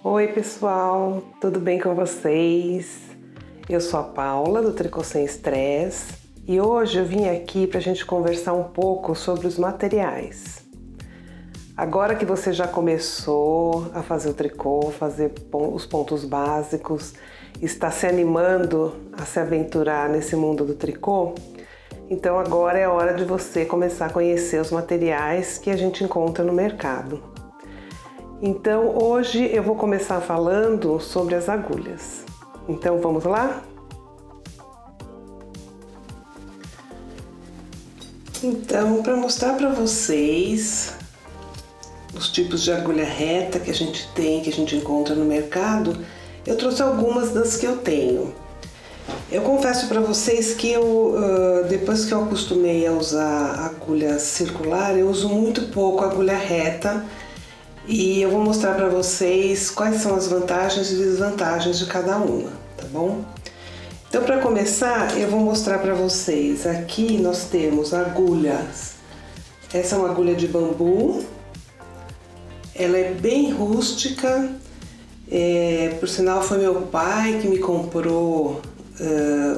Oi pessoal, tudo bem com vocês? Eu sou a Paula do Tricô Sem Estresse e hoje eu vim aqui para a gente conversar um pouco sobre os materiais. Agora que você já começou a fazer o tricô, fazer os pontos básicos, está se animando a se aventurar nesse mundo do tricô, então agora é a hora de você começar a conhecer os materiais que a gente encontra no mercado. Então hoje eu vou começar falando sobre as agulhas. Então vamos lá? Então, para mostrar para vocês os tipos de agulha reta que a gente tem, que a gente encontra no mercado, eu trouxe algumas das que eu tenho. Eu confesso para vocês que depois que eu acostumei a usar agulha circular, eu uso muito pouco agulha reta. E eu vou mostrar para vocês quais são as vantagens e desvantagens de cada uma, tá bom? Então, para começar, eu vou mostrar para vocês. Aqui nós temos agulhas. Essa é uma agulha de bambu. Ela é bem rústica. Por sinal, foi meu pai que me comprou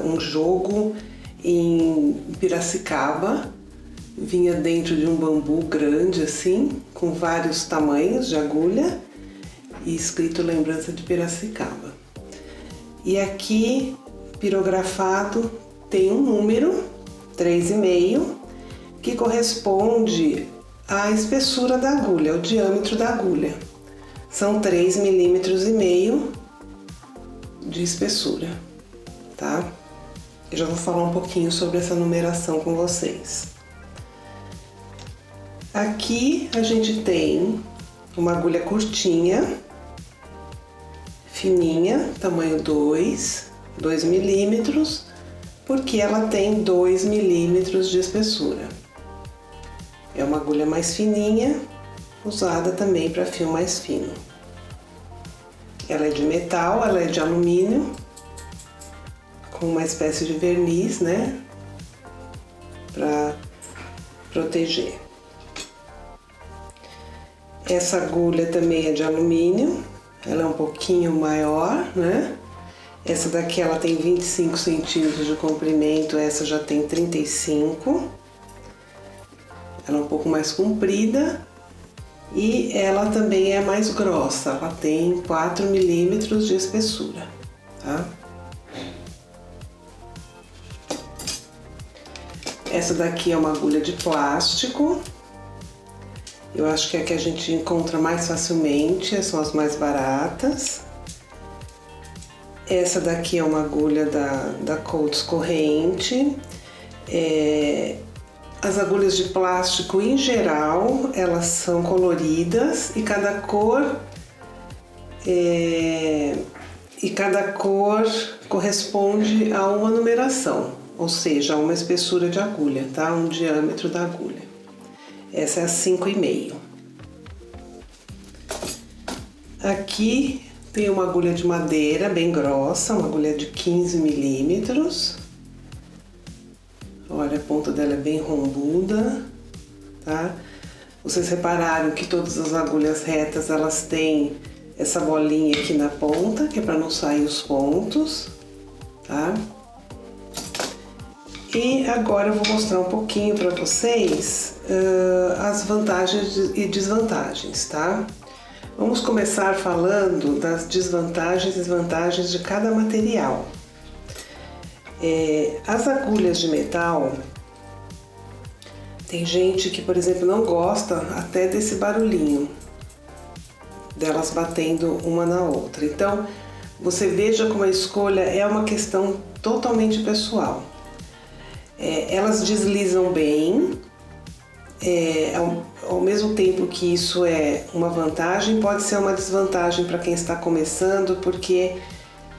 um jogo em Piracicaba. Vinha dentro de um bambu grande assim, com vários tamanhos de agulha e escrito Lembrança de Piracicaba. E aqui, pirografado, tem um número, 3,5, que corresponde à espessura da agulha, ao diâmetro da agulha. São 3,5 mm de espessura, tá? Eu já vou falar um pouquinho sobre essa numeração com vocês. Aqui a gente tem uma agulha curtinha, fininha, tamanho 2 milímetros, porque ela tem 2 milímetros de espessura. É uma agulha mais fininha, usada também para fio mais fino. Ela é de metal, ela é de alumínio, com uma espécie de verniz, né, para proteger. Essa agulha também é de alumínio, ela é um pouquinho maior, né? Essa daqui ela tem 25 centímetros de comprimento, essa já tem 35. Ela é um pouco mais comprida e ela também é mais grossa, ela tem 4 milímetros de espessura, tá? Essa daqui é uma agulha de plástico. Eu acho que é a que a gente encontra mais facilmente, são as mais baratas. Essa daqui é uma agulha da Coats Corrente. As agulhas de plástico, em geral, elas são coloridas e cada cor corresponde a uma numeração, ou seja, a uma espessura de agulha, tá? Um diâmetro da agulha. Essa é a 5,5. Aqui tem uma agulha de madeira bem grossa, uma agulha de 15 milímetros. Olha, a ponta dela é bem rombuda, tá? Vocês repararam que todas as agulhas retas, elas têm essa bolinha aqui na ponta, que é para não sair os pontos, tá? E agora eu vou mostrar um pouquinho para vocês as vantagens e desvantagens, tá? Vamos começar falando das desvantagens e vantagens de cada material. As agulhas de metal, tem gente que, por exemplo, não gosta até desse barulhinho delas batendo uma na outra. Então, você veja como a escolha é uma questão totalmente pessoal. Elas deslizam bem, ao mesmo tempo que isso é uma vantagem, pode ser uma desvantagem para quem está começando, porque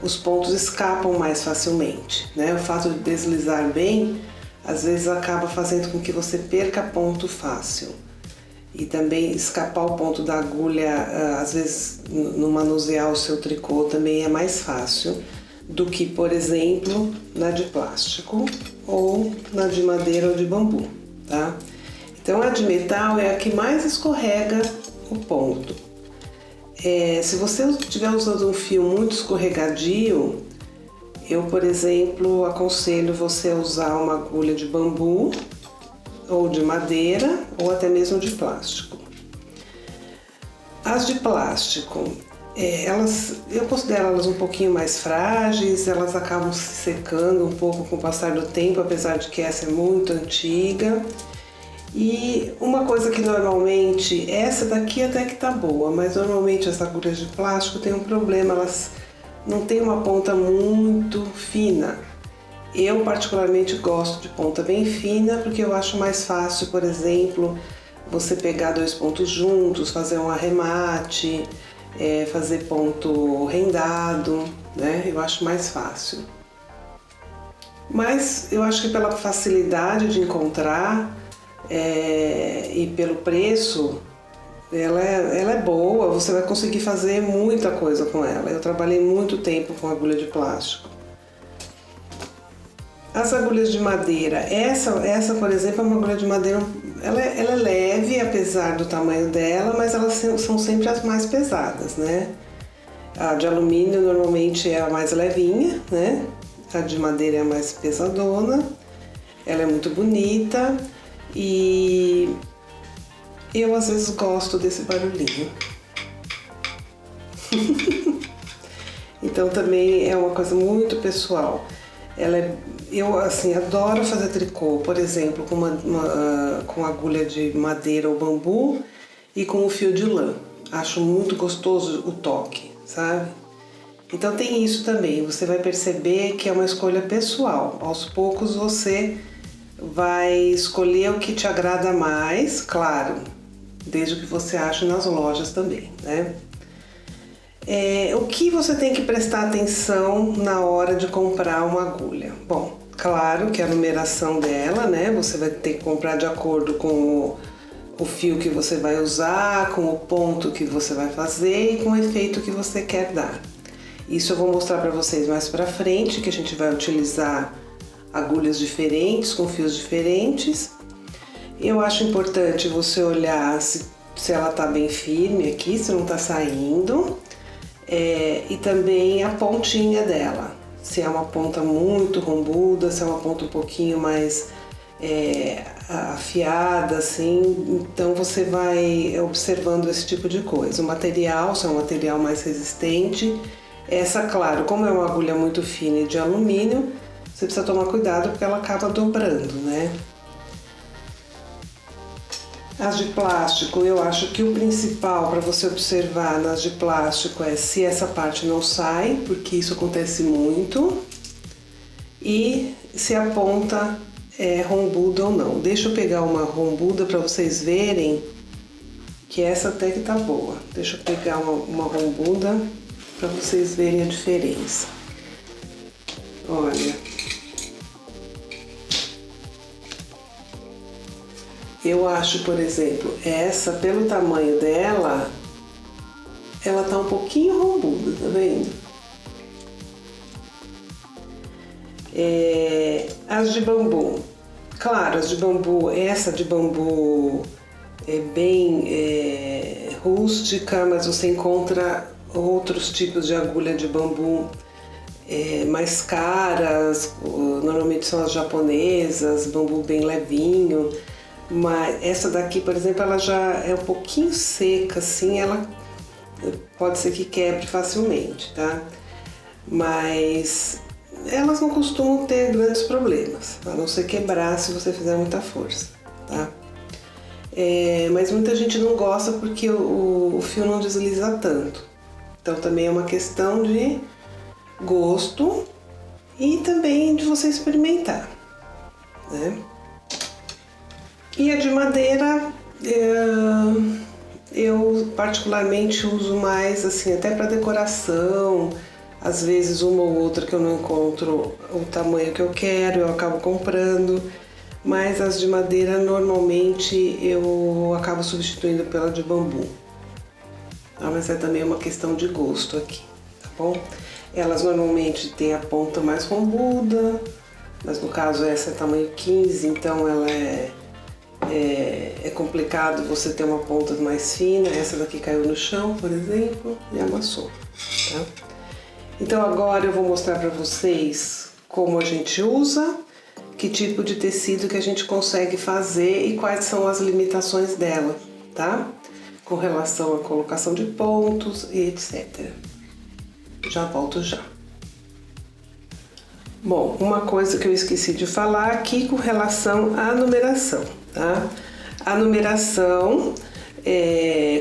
os pontos escapam mais facilmente, né? O fato de deslizar bem, às vezes acaba fazendo com que você perca ponto fácil. E também escapar o ponto da agulha, às vezes no manusear o seu tricô também é mais fácil do que, por exemplo, na de plástico ou na de madeira ou de bambu, tá? Então a de metal é a que mais escorrega o ponto. Se você estiver usando um fio muito escorregadio, eu, por exemplo, aconselho você a usar uma agulha de bambu, ou de madeira, ou até mesmo de plástico. As de plástico, eu considero elas um pouquinho mais frágeis, elas acabam se secando um pouco com o passar do tempo, apesar de que essa é muito antiga. E uma coisa que normalmente, essa daqui até que tá boa, mas normalmente as agulhas de plástico tem um problema, elas não têm uma ponta muito fina. Eu particularmente gosto de ponta bem fina porque eu acho mais fácil, por exemplo, você pegar dois pontos juntos, fazer um arremate, fazer ponto rendado, né? Eu acho mais fácil. Mas eu acho que pela facilidade de encontrar e pelo preço, ela é boa, você vai conseguir fazer muita coisa com ela. Eu trabalhei muito tempo com agulha de plástico. As agulhas de madeira, essa por exemplo é uma agulha de madeira, ela é leve apesar do tamanho dela, mas elas são sempre as mais pesadas, né? A de alumínio normalmente é a mais levinha, né? A de madeira é a mais pesadona, ela é muito bonita e eu às vezes gosto desse barulhinho. Então também é uma coisa muito pessoal. Eu assim adoro fazer tricô, por exemplo, com agulha de madeira ou bambu e com o fio de lã. Acho muito gostoso o toque, sabe? Então tem isso também, você vai perceber que é uma escolha pessoal. Aos poucos você vai escolher o que te agrada mais, claro, desde o que você acha nas lojas também, né? O que você tem que prestar atenção na hora de comprar uma agulha? Bom, claro que a numeração dela, né? Você vai ter que comprar de acordo com o fio que você vai usar, com o ponto que você vai fazer e com o efeito que você quer dar. Isso eu vou mostrar para vocês mais pra frente, que a gente vai utilizar agulhas diferentes, com fios diferentes. Eu acho importante você olhar se ela tá bem firme aqui, se não tá saindo. E também a pontinha dela, se é uma ponta muito rombuda, se é uma ponta um pouquinho mais afiada, assim, então você vai observando esse tipo de coisa. O material, se é um material mais resistente, essa, claro, como é uma agulha muito fina e de alumínio, você precisa tomar cuidado porque ela acaba dobrando, né? As de plástico, eu acho que o principal para você observar nas de plástico é se essa parte não sai, porque isso acontece muito, e se a ponta é rombuda ou não. Deixa eu pegar uma rombuda para vocês verem que essa até que tá boa. Deixa eu pegar uma rombuda para vocês verem a diferença. Olha. Eu acho, por exemplo, essa, pelo tamanho dela, ela tá um pouquinho rombuda, tá vendo? As de bambu, claro, as de bambu, essa de bambu é bem rústica, mas você encontra outros tipos de agulha de bambu mais caras, normalmente são as japonesas, bambu bem levinho. Mas essa daqui, por exemplo, ela já é um pouquinho seca, assim, ela pode ser que quebre facilmente, tá? Mas elas não costumam ter grandes problemas, a não ser quebrar se você fizer muita força, tá? Mas muita gente não gosta porque o fio não desliza tanto. Então também é uma questão de gosto e também de você experimentar, né? E a de madeira, eu particularmente uso mais assim, até para decoração, às vezes uma ou outra que eu não encontro o tamanho que eu quero, eu acabo comprando, mas as de madeira normalmente eu acabo substituindo pela de bambu. Mas é também uma questão de gosto aqui, tá bom? Elas normalmente têm a ponta mais rombuda, mas no caso essa é tamanho 15, então ela é complicado você ter uma ponta mais fina. Essa daqui caiu no chão, por exemplo, e amassou, tá? Então agora eu vou mostrar para vocês como a gente usa, que tipo de tecido que a gente consegue fazer e quais são as limitações dela, tá? Com relação à colocação de pontos e etc. Já volto já. Bom, uma coisa que eu esqueci de falar aqui com relação à numeração, tá? A numeração,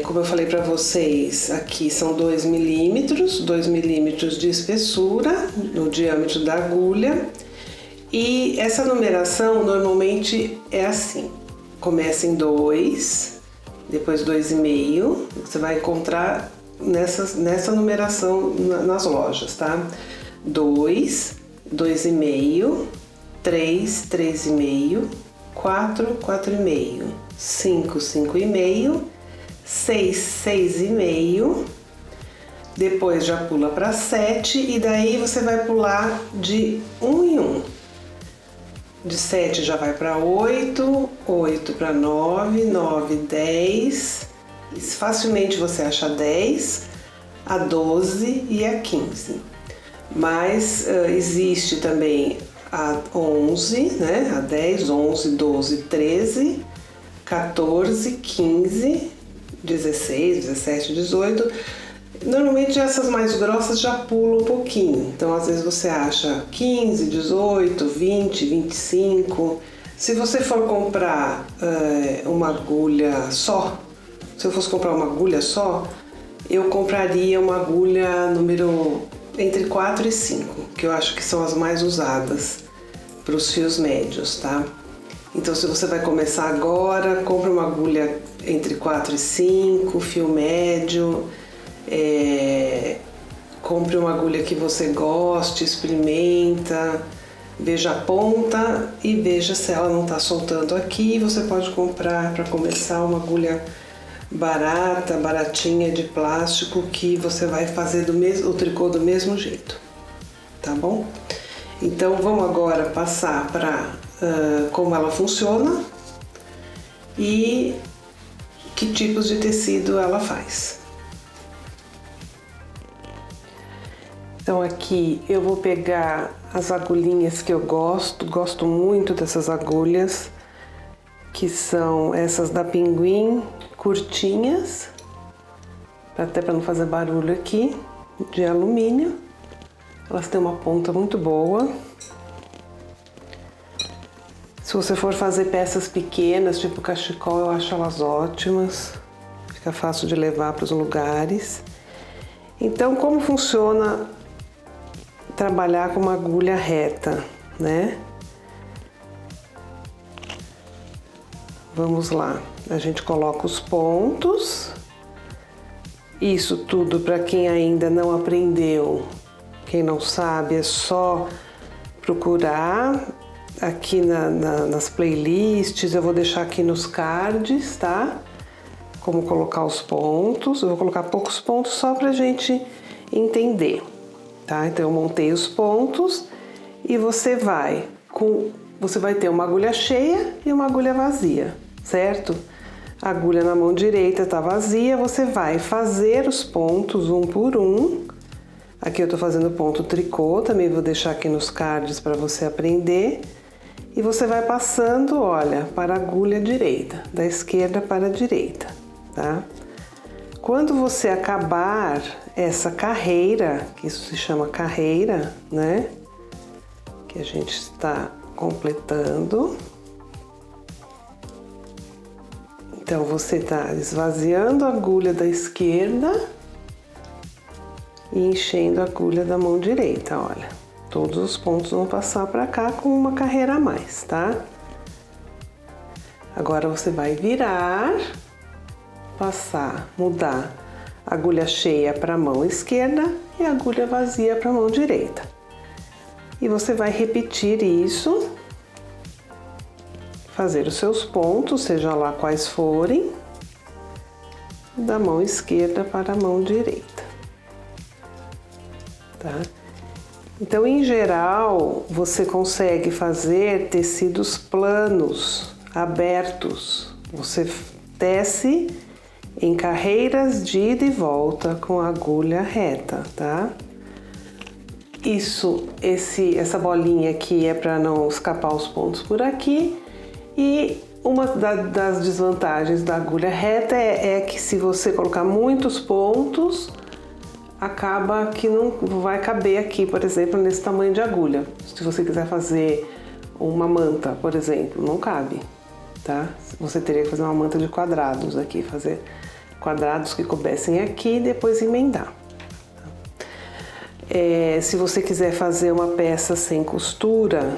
como eu falei para vocês, aqui são 2 milímetros de espessura no diâmetro da agulha. E essa numeração normalmente é assim: começa em 2, depois 2,5, você vai encontrar nessa numeração nas lojas, tá? 2, 2,5, 3, 3,5, 4, 4,5, 5, 5,5, 6, 6,5, depois já pula para 7 e daí você vai pular de 1 em 1. De 7 já vai para 8, 8 para 9, 9, 10, facilmente você acha 10, a 12 e a 15. Mas existe também a 11, né? A 10, 11, 12, 13, 14, 15, 16, 17, 18. Normalmente essas mais grossas já pulam um pouquinho, então às vezes você acha 15, 18, 20, 25. Se você for comprar uma agulha só, se eu fosse comprar uma agulha só, eu compraria uma agulha número entre 4 e 5, que eu acho que são as mais usadas para os fios médios, tá? Então se você vai começar agora, compra uma agulha entre 4 e 5, fio médio. Compre uma agulha que você goste, experimenta, veja a ponta e veja se ela não está soltando aqui. Você pode comprar para começar uma agulha barata, baratinha de plástico, que você vai fazer o tricô do mesmo jeito, tá bom? Então vamos agora passar para como ela funciona e que tipos de tecido ela faz. Então aqui eu vou pegar as agulhinhas que eu gosto muito dessas agulhas, que são essas da Pinguim, curtinhas, até para não fazer barulho aqui, de alumínio. Elas têm uma ponta muito boa. Se você for fazer peças pequenas, tipo cachecol, eu acho elas ótimas. Fica fácil de levar para os lugares. Então, como funciona trabalhar com uma agulha reta, né? Vamos lá. A gente coloca os pontos. Isso tudo para quem ainda não aprendeu. Quem não sabe, é só procurar aqui nas playlists. Eu vou deixar aqui nos cards, tá? Como colocar os pontos. Eu vou colocar poucos pontos só pra gente entender, tá? Então eu montei os pontos e você vai ter uma agulha cheia e uma agulha vazia, certo? A agulha na mão direita tá vazia, você vai fazer os pontos um por um. Aqui eu tô fazendo ponto tricô, também vou deixar aqui nos cards para você aprender. E você vai passando, olha, para a agulha direita, da esquerda para a direita, tá? Quando você acabar essa carreira, que isso se chama carreira, né? Que a gente está completando. Então você está esvaziando a agulha da esquerda e enchendo a agulha da mão direita, olha. Todos os pontos vão passar para cá com uma carreira a mais, tá? Agora você vai virar, passar, mudar a agulha cheia para a mão esquerda e a agulha vazia para a mão direita. E você vai repetir isso, fazer os seus pontos, seja lá quais forem, da mão esquerda para a mão direita, tá? Então, em geral, você consegue fazer tecidos planos abertos. Você tece em carreiras de ida e volta com a agulha reta, tá? Essa bolinha aqui é para não escapar os pontos por aqui. E uma das desvantagens da agulha reta é que se você colocar muitos pontos, acaba que não vai caber aqui, por exemplo, nesse tamanho de agulha. Se você quiser fazer uma manta, por exemplo, não cabe, tá? Você teria que fazer uma manta de quadrados aqui, fazer quadrados que coubessem aqui e depois emendar. Se você quiser fazer uma peça sem costura,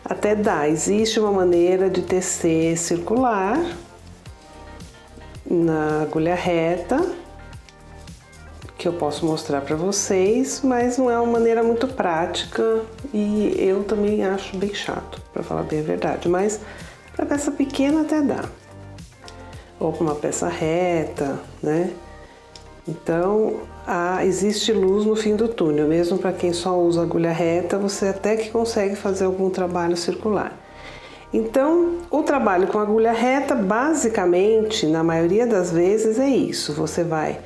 até dá. Existe uma maneira de tecer circular na agulha reta, que eu posso mostrar para vocês, mas não é uma maneira muito prática e eu também acho bem chato, para falar bem a verdade, mas para peça pequena até dá. Ou para uma peça reta, né? Então, existe luz no fim do túnel, mesmo para quem só usa agulha reta, você até que consegue fazer algum trabalho circular. Então, o trabalho com agulha reta, basicamente, na maioria das vezes é isso. Você vai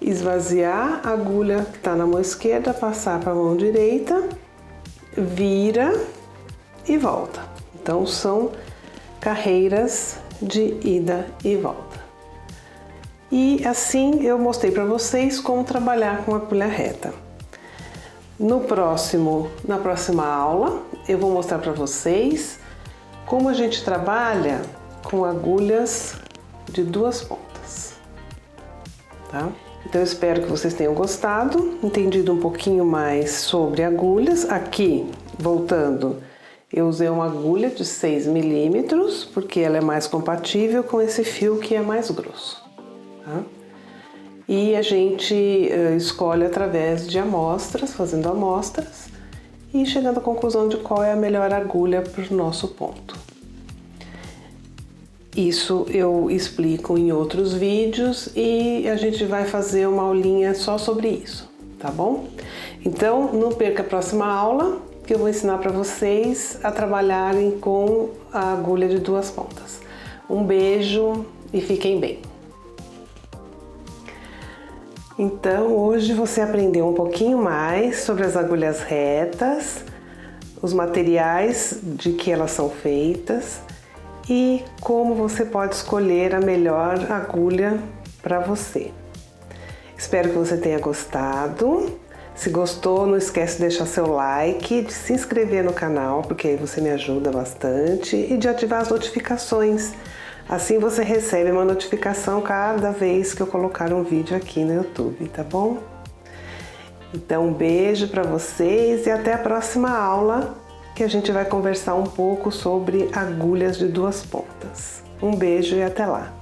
esvaziar a agulha que está na mão esquerda, passar para a mão direita, vira e volta. Então, são carreiras de ida e volta. E assim eu mostrei para vocês como trabalhar com agulha reta. Na próxima aula, eu vou mostrar para vocês como a gente trabalha com agulhas de 2 pontas, tá? Então eu espero que vocês tenham gostado, entendido um pouquinho mais sobre agulhas. Aqui, voltando, eu usei uma agulha de 6 milímetros, porque ela é mais compatível com esse fio que é mais grosso. Tá? E a gente escolhe através de amostras, fazendo amostras e chegando à conclusão de qual é a melhor agulha para o nosso ponto. Isso eu explico em outros vídeos e a gente vai fazer uma aulinha só sobre isso, tá bom? Então não perca a próxima aula, que eu vou ensinar para vocês a trabalharem com a agulha de 2 pontas. Um beijo e fiquem bem! Então, hoje você aprendeu um pouquinho mais sobre as agulhas retas, os materiais de que elas são feitas e como você pode escolher a melhor agulha para você. Espero que você tenha gostado. Se gostou, não esquece de deixar seu like, de se inscrever no canal, porque aí você me ajuda bastante, e de ativar as notificações. Assim você recebe uma notificação cada vez que eu colocar um vídeo aqui no YouTube, tá bom? Então, um beijo para vocês e até a próxima aula, que a gente vai conversar um pouco sobre agulhas de 2 pontas. Um beijo e até lá!